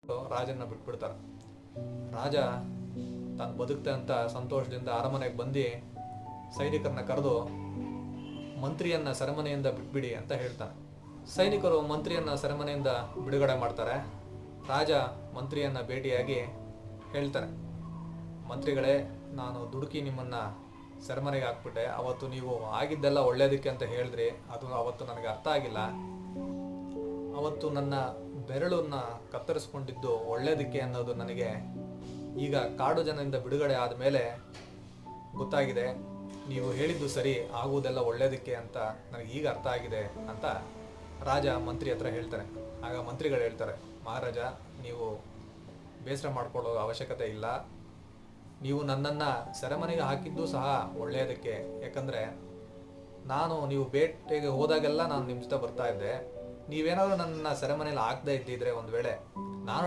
ರಾಜನ ಬಿಟ್ಬಿಡ್ತಾರೆ. ರಾಜ ತಾನು ಬದುಕ್ತೆ ಅಂತ ಸಂತೋಷದಿಂದ ಅರಮನೆಗೆ ಬಂದು ಸೈನಿಕರನ್ನ ಕರೆದು ಮಂತ್ರಿಯನ್ನ ಸೆರೆಮನೆಯಿಂದ ಬಿಟ್ಬಿಡಿ ಅಂತ ಹೇಳ್ತಾನೆ. ಸೈನಿಕರು ಮಂತ್ರಿಯನ್ನ ಸೆರೆಮನೆಯಿಂದ ಬಿಡುಗಡೆ ಮಾಡ್ತಾರೆ. ರಾಜ ಮಂತ್ರಿಯನ್ನ ಭೇಟಿಯಾಗಿ ಹೇಳ್ತಾನೆ, ಮಂತ್ರಿಗಳೇ, ನಾನು ದುಡುಕಿ ನಿಮ್ಮನ್ನ ಸೆರೆಮನೆಗೆ ಹಾಕ್ಬಿಟ್ಟೆ. ಅವತ್ತು ನೀವು ಆಗಿದ್ದೆಲ್ಲ ಒಳ್ಳೇದಕ್ಕೆ ಅಂತ ಹೇಳಿದ್ರಿ, ಅದು ಅವತ್ತು ನನಗೆ ಅರ್ಥ ಆಗಿಲ್ಲ. ಅವತ್ತು ನನ್ನ ಬೆರಳನ್ನ ಕತ್ತರಿಸ್ಕೊಂಡಿದ್ದು ಒಳ್ಳೇದಕ್ಕೆ ಅನ್ನೋದು ನನಗೆ ಈಗ ಕಾಡು ಜನದಿಂದ ಬಿಡುಗಡೆ ಆದಮೇಲೆ ಗೊತ್ತಾಗಿದೆ. ನೀವು ಹೇಳಿದ್ದು ಸರಿ, ಆಗುವುದೆಲ್ಲ ಒಳ್ಳೇದಕ್ಕೆ ಅಂತ ನನಗೆ ಈಗ ಅರ್ಥ ಆಗಿದೆ ಅಂತ ರಾಜ ಮಂತ್ರಿ ಹತ್ರ ಹೇಳ್ತಾರೆ. ಆಗ ಮಂತ್ರಿಗಳು ಹೇಳ್ತಾರೆ, ಮಹಾರಾಜ, ನೀವು ಬೇಸರ ಮಾಡ್ಕೊಳ್ಳೋ ಅವಶ್ಯಕತೆ ಇಲ್ಲ. ನೀವು ನನ್ನನ್ನು ಸೆರೆಮನೆಗೆ ಹಾಕಿದ್ದು ಸಹ ಒಳ್ಳೆಯದಕ್ಕೆ. ಯಾಕಂದರೆ ನೀವು ಬೇಟೆಗೆ ಹೋದಾಗೆಲ್ಲ ನಾನು ನಿಮ್ಮ ಜೊತೆ ಬರ್ತಾ ಇದ್ದೆ. ನೀವೇನಾದರೂ ನನ್ನ ಸೆರೆಮನೆಯಲ್ಲಿ ಹಾಕದೇ ಇದ್ದಿದ್ರೆ, ಒಂದು ವೇಳೆ ನಾನು